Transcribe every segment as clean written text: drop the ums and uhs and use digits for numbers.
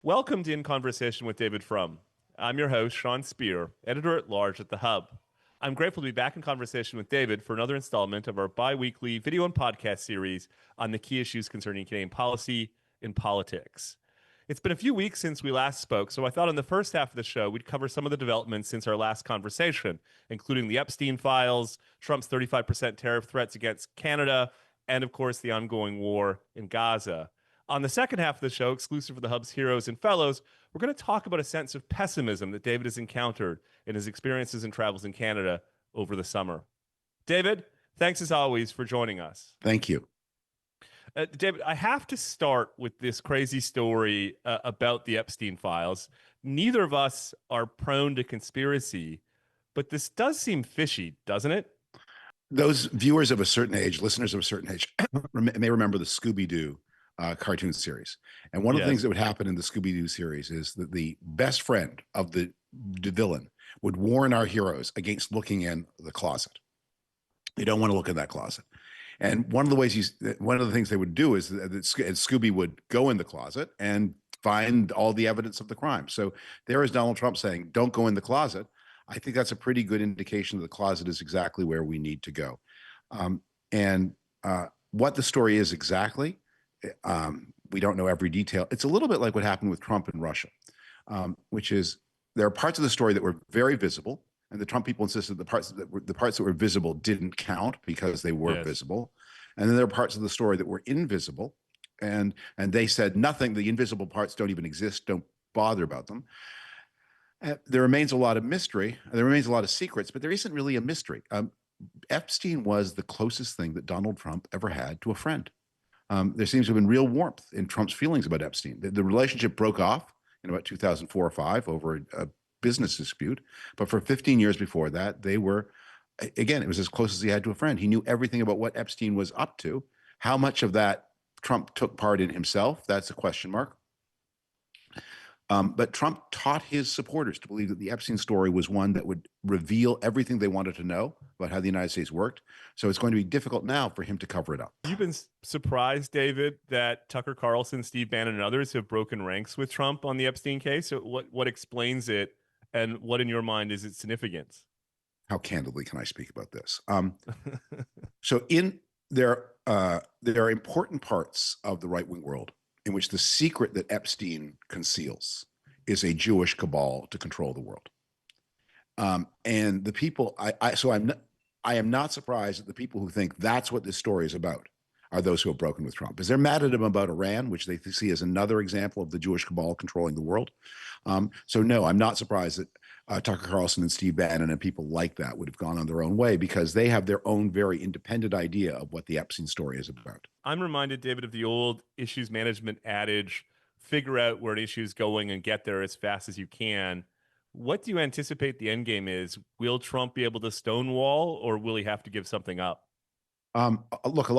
Welcome to In Conversation with David Frum. I'm your host, Sean Speer, editor-at-large at The Hub. I'm grateful to be back in conversation with David for another installment of our bi-weekly video and podcast series on the key issues concerning Canadian policy and politics. It's been a few weeks since we last spoke, so I thought in the first half of the show we'd cover some of the developments since our last conversation, including the Epstein Files, Trump's 35% tariff threats against Canada, and of course the ongoing war in Gaza. On the second half of the show, exclusive for the Hub's Heroes and Fellows, we're going to talk about a sense of pessimism that David has encountered in his experiences and travels in Canada over the summer. David, thanks as always for joining us. Thank you. David, I have to start with this crazy story about the Epstein Files. Neither of us are prone to conspiracy, but this does seem fishy, doesn't it? Those viewers of a certain age, listeners of a certain age, may remember the Scooby-Doo cartoon series. And one of the things that would happen in the Scooby-Doo series is that the best friend of the villain would warn our heroes against looking in the closet. You don't want to look in that closet. And one of the things they would do is that Scooby would go in the closet and find all the evidence of the crime. So there is Donald Trump saying, don't go in the closet. I think that's a pretty good indication that the closet is exactly where we need to go. What the story is exactly, we don't know every detail. It's a little bit like what happened with Trump and Russia, which is there are parts of the story that were very visible, and the Trump people insisted the parts that were visible didn't count because they were visible. And then there are parts of the story that were invisible, and they said nothing. The invisible parts don't even exist. Don't bother about them. There remains a lot of mystery. There remains a lot of secrets, but there isn't really a mystery. Epstein was the closest thing that Donald Trump ever had to a friend. There seems to have been real warmth in Trump's feelings about Epstein. The relationship broke off in about 2004 or 5 over a business dispute. But for 15 years before that, they were, again, it was as close as he had to a friend. He knew everything about what Epstein was up to. How much of that Trump took part in himself, that's a question mark. But Trump taught his supporters to believe that the Epstein story was one that would reveal everything they wanted to know about how the United States worked. So it's going to be difficult now for him to cover it up. You've been surprised, David, that Tucker Carlson, Steve Bannon, and others have broken ranks with Trump on the Epstein case. So what explains it, and what in your mind is its significance? How candidly can I speak about this? So there are important parts of the right-wing world in which the secret that Epstein conceals is a Jewish cabal to control the world. And the people, I am not surprised that the people who think that's what this story is about are those who have broken with Trump. Because they're mad at him about Iran, which they see as another example of the Jewish cabal controlling the world. So no, I'm not surprised that Tucker Carlson and Steve Bannon and people like that would have gone on their own way, because they have their own very independent idea of what the Epstein story is about. I'm reminded, David, of the old issues management adage, figure out where an issue is going and get there as fast as you can. What do you anticipate the end game is? Will Trump be able to stonewall, or will he have to give something up? Look,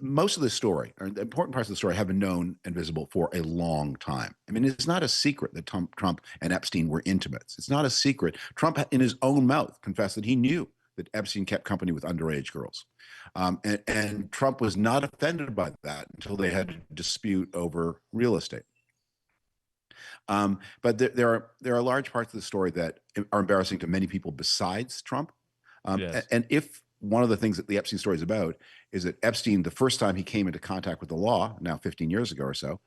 most of the story, or the important parts of the story, have been known and visible for a long time. I mean, it's not a secret that Trump and Epstein were intimates. It's not a secret. Trump, in his own mouth, confessed that he knew that Epstein kept company with underage girls. And Trump was not offended by that until they had a dispute over real estate. But there are large parts of the story that are embarrassing to many people besides Trump. And if one of the things that the Epstein story is about is that Epstein, the first time he came into contact with the law, now 15 years ago or so,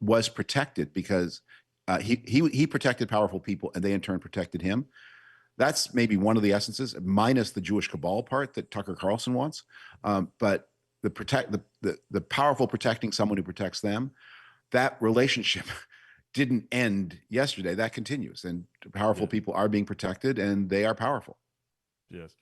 was protected because he protected powerful people, and they in turn protected him. That's maybe one of the essences, minus the Jewish cabal part that Tucker Carlson wants. But the powerful protecting someone who protects them, that relationship didn't end yesterday. That continues, and powerful people are being protected, and they are powerful. Yes.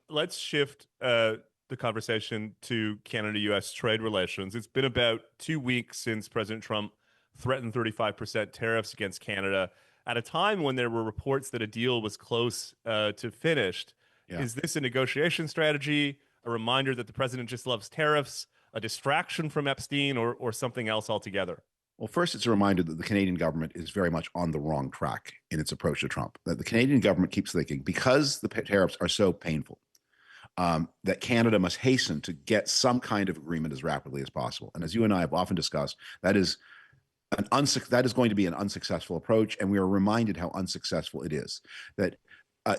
Let's shift the conversation to Canada-U.S. trade relations. It's been about 2 weeks since President Trump threatened 35% tariffs against Canada at a time when there were reports that a deal was close to finished. Yeah. Is this a negotiation strategy, a reminder that the president just loves tariffs, a distraction from Epstein, or something else altogether? Well, first, it's a reminder that the Canadian government is very much on the wrong track in its approach to Trump. That the Canadian government keeps thinking, because the tariffs are so painful, that Canada must hasten to get some kind of agreement as rapidly as possible. And as you and I have often discussed, that is that is going to be an unsuccessful approach, and we are reminded how unsuccessful it is. That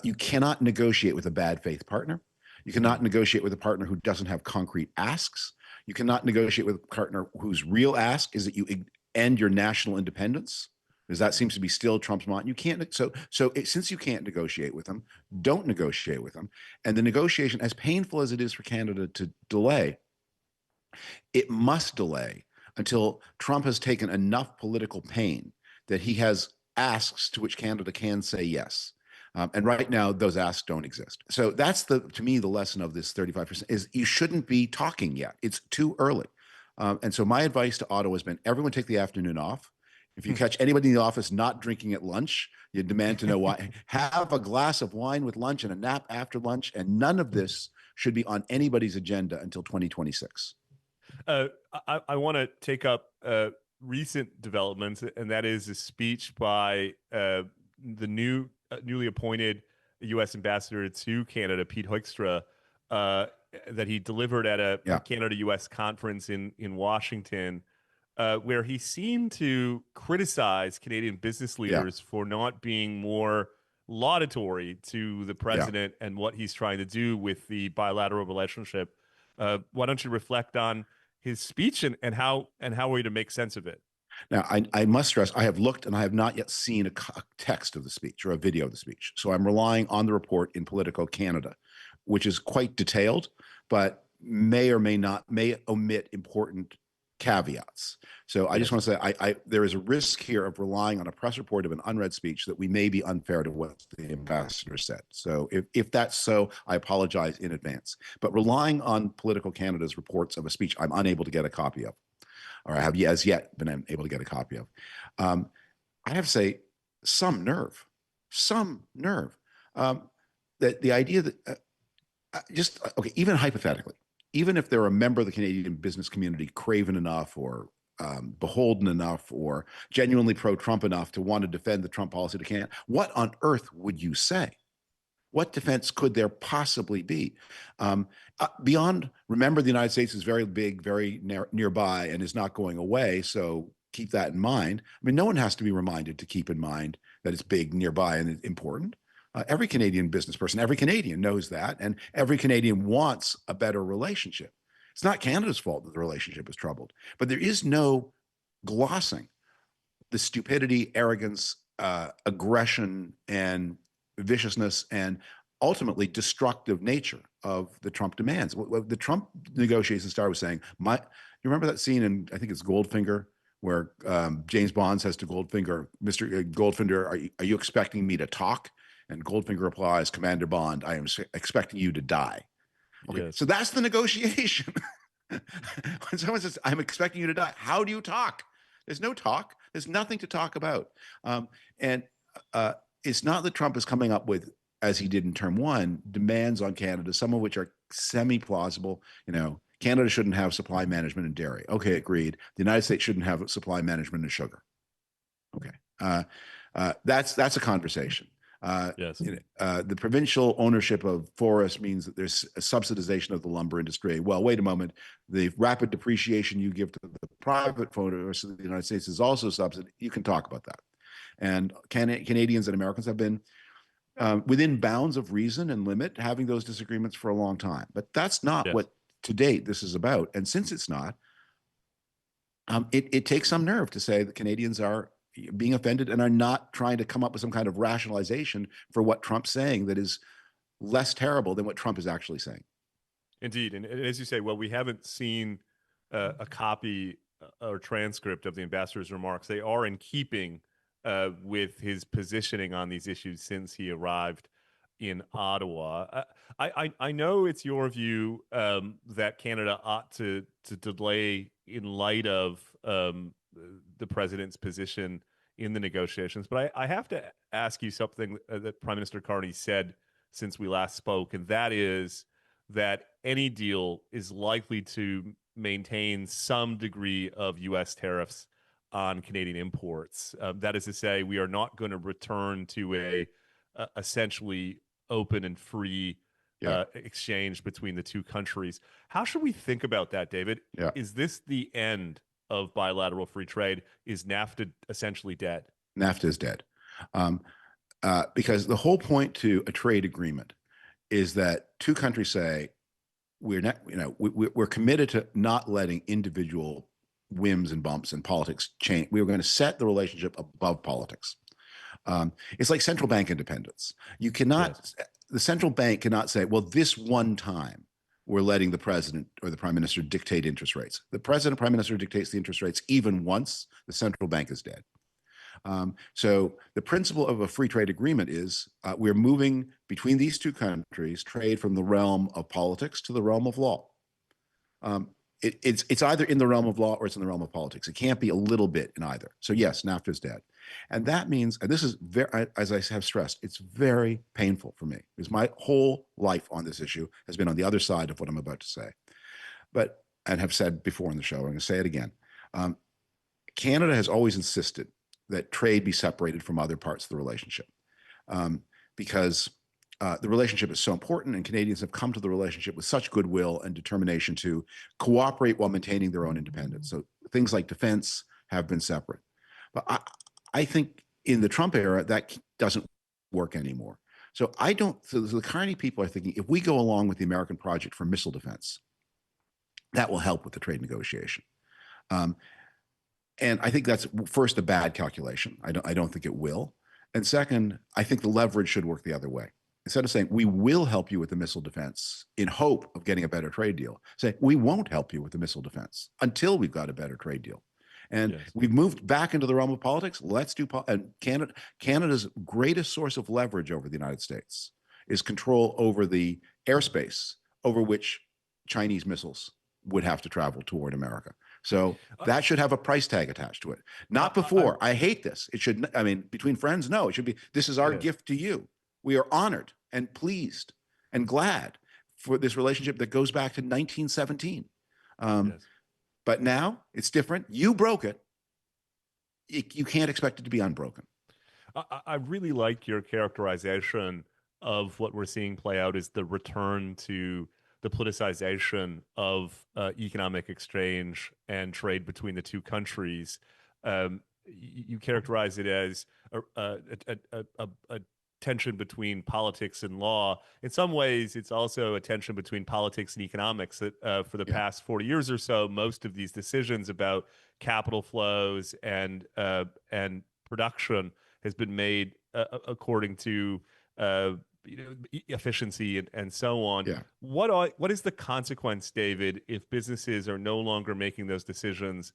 you cannot negotiate with a bad faith partner. You cannot negotiate with a partner who doesn't have concrete asks. You cannot negotiate with a partner whose real ask is that you end your national independence, because that seems to be still Trump's mind. You can't. Since you can't negotiate with them, don't negotiate with them. And the negotiation, as painful as it is for Canada to delay, it must delay until Trump has taken enough political pain that he has asks to which Canada can say yes. And right now, those asks don't exist. So that's to me, the lesson of this 35% is you shouldn't be talking yet. It's too early. And so my advice to Ottawa has been, everyone take the afternoon off. If you catch anybody in the office not drinking at lunch, you demand to know why. Have a glass of wine with lunch and a nap after lunch. And none of this should be on anybody's agenda until 2026. I want to take up recent developments, and that is a speech by the newly appointed U.S. ambassador to Canada, Pete Hoekstra, that he delivered at a Canada-U.S. conference in Washington, where he seemed to criticize Canadian business leaders for not being more laudatory to the president and what he's trying to do with the bilateral relationship. Why don't you reflect on his speech and how are you to make sense of it? Now, I must stress, I have looked and I have not yet seen a text of the speech or a video of the speech. So I'm relying on the report in Politico Canada, which is quite detailed, but may or may not, may omit important caveats. So I just want to say, there is a risk here of relying on a press report of an unread speech that we may be unfair to what the ambassador said. So if that's so, I apologize in advance. But relying on Politico Canada's reports of a speech I'm unable to get a copy of, or I have as yet been able to get a copy of, I have to say, some nerve. That the idea that even hypothetically, even if they're a member of the Canadian business community craven enough or beholden enough or genuinely pro-Trump enough to want to defend the Trump policy to Canada, what on earth would you say? What defense could there possibly be? Beyond, remember, the United States is very big, very nearby, and is not going away, so keep that in mind. I mean, no one has to be reminded to keep in mind that it's big, nearby, and important. Every Canadian business person, every Canadian knows that, and every Canadian wants a better relationship. It's not Canada's fault that the relationship is troubled, but there is no glossing the stupidity, arrogance, aggression, and viciousness, and ultimately destructive nature of the Trump demands. The Trump negotiation started with saying, you remember that scene in, I think it's Goldfinger, where James Bond says to Goldfinger, Mr. Goldfinger, are you expecting me to talk? And Goldfinger replies, Commander Bond, I am expecting you to die. Okay, yes. So that's the negotiation. When someone says, I'm expecting you to die, how do you talk? There's no talk. There's nothing to talk about. It's not that Trump is coming up with, as he did in term one, demands on Canada, some of which are semi-plausible. Canada shouldn't have supply management in dairy. Okay, agreed. The United States shouldn't have supply management in sugar. Okay, that's a conversation. Yes. The provincial ownership of forests means that there's a subsidization of the lumber industry. Well, wait a moment. The rapid depreciation you give to the private forests of the United States is also subsidized. You can talk about that. And Canadians and Americans have been within bounds of reason and limit having those disagreements for a long time. But that's not what, to date, this is about. And since it's not, it takes some nerve to say that Canadians are being offended and are not trying to come up with some kind of rationalization for what Trump's saying that is less terrible than what Trump is actually saying. Indeed. And as you say, well, we haven't seen a copy or transcript of the ambassador's remarks. They are in keeping with his positioning on these issues since he arrived in Ottawa. I know it's your view that Canada ought to delay in light of the president's position in the negotiations. But I have to ask you something that Prime Minister Carney said since we last spoke, and that is that any deal is likely to maintain some degree of U.S. tariffs on Canadian imports. That is to say, we are not going to return to a essentially open and free exchange between the two countries. How should we think about that, David? Is this the end of bilateral free trade. Is NAFTA essentially dead? NAFTA is dead. Um, because the whole point to a trade agreement is that two countries say, we're not, we're committed to not letting individual whims and bumps in politics change. We are going to set the relationship above politics. It's like central bank independence. You cannot, Yes. the central bank cannot say, well, this one time we're letting the president or the prime minister dictate interest rates. The president, prime minister dictates the interest rates even once the central bank is dead. So the principle of a free trade agreement is we're moving between these two countries trade from the realm of politics to the realm of law. It's either in the realm of law or it's in the realm of politics. It can't be a little bit in either. So yes, NAFTA is dead. And that means, and this is very, as I have stressed, it's very painful for me because my whole life on this issue has been on the other side of what I'm about to say. But, and have said before in the show, I'm going to say it again. Canada has always insisted that trade be separated from other parts of the relationship because the relationship is so important, and Canadians have come to the relationship with such goodwill and determination to cooperate while maintaining their own independence. So things like defense have been separate. But I think in the Trump era, that doesn't work anymore. So so the Carney people are thinking, if we go along with the American project for missile defense, that will help with the trade negotiation. And I think that's first a bad calculation. I don't think it will. And second, I think the leverage should work the other way. Instead of saying, we will help you with the missile defense in hope of getting a better trade deal, say, we won't help you with the missile defense until we've got a better trade deal. And yes, we've moved back into the realm of politics. Let's do, and Canada's greatest source of leverage over the United States is control over the airspace over which Chinese missiles would have to travel toward America. So that should have a price tag attached to it. Not before. I hate this. It should, I mean, between friends, no, it should be, this is our gift to you. We are honored and pleased and glad for this relationship that goes back to 1917. Yes. But now it's different. You broke it. You can't expect it to be unbroken. I really like your characterization of what we're seeing play out is the return to the politicization of economic exchange and trade between the two countries. You characterize it as a tension between politics and law. In some ways, it's also a tension between politics and economics. That for the past 40 years or so, most of these decisions about capital flows and production has been made according to efficiency and so on. Yeah. What is the consequence, David, if businesses are no longer making those decisions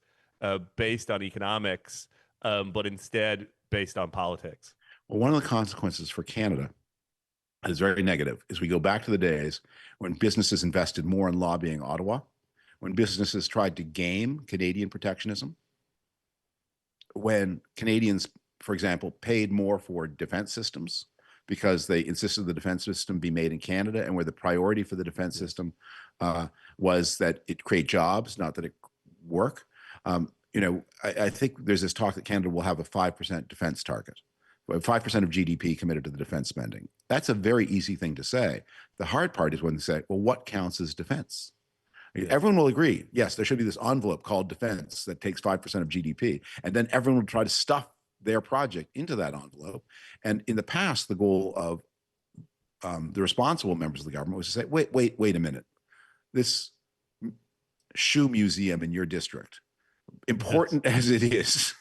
based on economics, but instead based on politics? Well, one of the consequences for Canada is very negative is we go back to the days when businesses invested more in lobbying Ottawa, when businesses tried to game Canadian protectionism, when Canadians, for example, paid more for defense systems because they insisted the defense system be made in Canada, and where the priority for the defense system was that it create jobs, not that it work. I think there's this talk that Canada will have a 5% defense target. 5% of GDP committed to the defense spending. That's a very easy thing to say. The hard part is when they say, well, what counts as defense? Everyone will agree, yes, there should be this envelope called defense that takes 5% of GDP. And then everyone will try to stuff their project into that envelope. And in the past, the goal of the responsible members of the government was to say, wait a minute. This shoe museum in your district, important as it is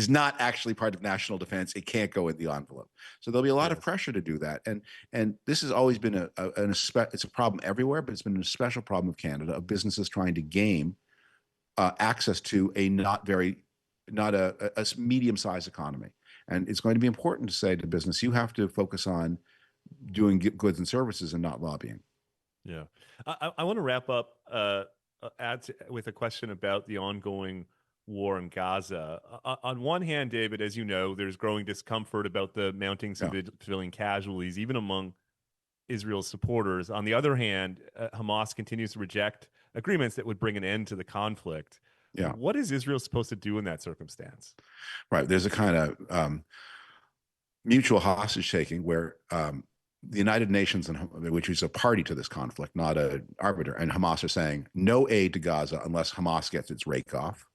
not actually part of national defense. It can't go in the envelope. So there'll be a lot of pressure to do that. And this has always been it's a problem everywhere, but it's been a special problem of Canada, of businesses trying to game access to a not a medium-sized economy. And it's going to be important to say to business, you have to focus on doing goods and services and not lobbying. Yeah. I want to wrap up with a question about the ongoing war in Gaza. On one hand, David, as you know, there's growing discomfort about the mounting civilian casualties, even among Israel's supporters. On the other hand, Hamas continues to reject agreements that would bring an end to the conflict. Yeah. What is Israel supposed to do in that circumstance? Right. There's a kind of mutual hostage taking where the United Nations, which is a party to this conflict, not an arbiter, and Hamas are saying no aid to Gaza unless Hamas gets its rake off.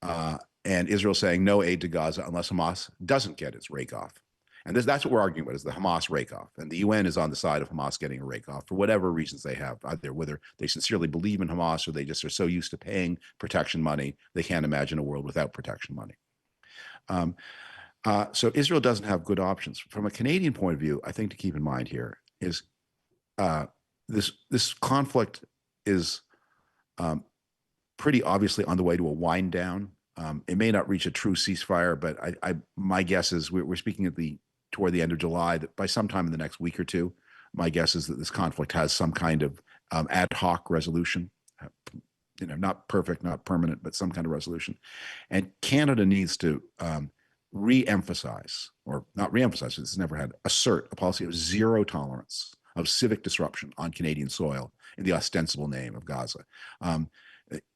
And Israel saying no aid to Gaza unless Hamas doesn't get its rake off. And that's what we're arguing about, is the Hamas rake off. And the UN is on the side of Hamas getting a rake off for whatever reasons they have, either whether they sincerely believe in Hamas or they just are so used to paying protection money, they can't imagine a world without protection money. So Israel doesn't have good options. From a Canadian point of view, I think to keep in mind here is this conflict is pretty obviously on the way to a wind down. It may not reach a true ceasefire, but my guess is we're speaking toward the end of July, that by sometime in the next week or two, my guess is that this conflict has some kind of ad hoc resolution. Not perfect, not permanent, but some kind of resolution. And Canada needs to re-emphasize, or not re-emphasize, it's never had, assert a policy of zero tolerance of civic disruption on Canadian soil in the ostensible name of Gaza.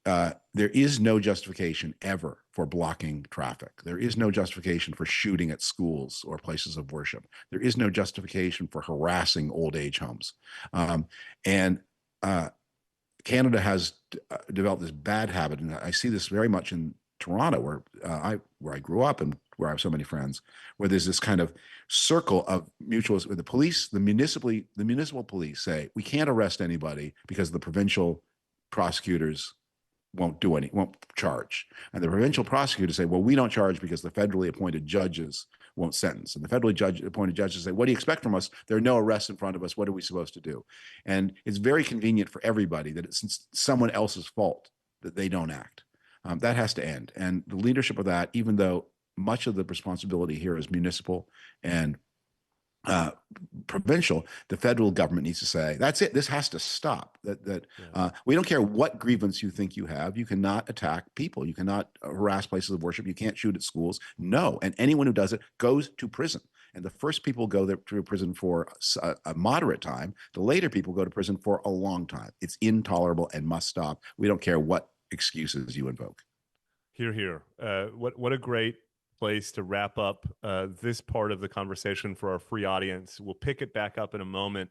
There is no justification ever for blocking traffic. There is no justification for shooting at schools or places of worship. There is no justification for harassing old age homes. Canada has developed this bad habit, and I see this very much in Toronto, where I grew up and where I have so many friends, where there's this kind of circle of mutuals where the municipal police say, we can't arrest anybody because the provincial prosecutors won't charge. And the provincial prosecutors say, well, we don't charge because the federally appointed judges won't sentence. And the federally appointed judges say, what do you expect from us? There are no arrests in front of us. What are we supposed to do? And it's very convenient for everybody that it's someone else's fault that they don't act. That has to end. And the leadership of that, even though much of the responsibility here is municipal and provincial, the federal government needs to say, that's it. This has to stop. We don't care what grievance you think you have. You cannot attack people. You cannot harass places of worship. You can't shoot at schools. No. And anyone who does it goes to prison. And the first people go to prison for a moderate time. The later people go to prison for a long time. It's intolerable and must stop. We don't care what excuses you invoke. Hear, hear. What a great place to wrap up this part of the conversation for our free audience. We'll pick it back up in a moment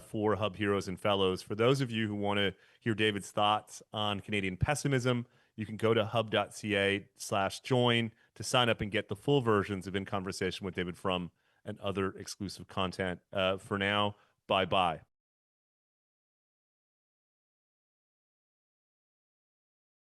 for Hub Heroes and Fellows. For those of you who want to hear David's thoughts on Canadian pessimism, you can go to hub.ca/join to sign up and get the full versions of In Conversation with David Frum and other exclusive content. For now, bye-bye.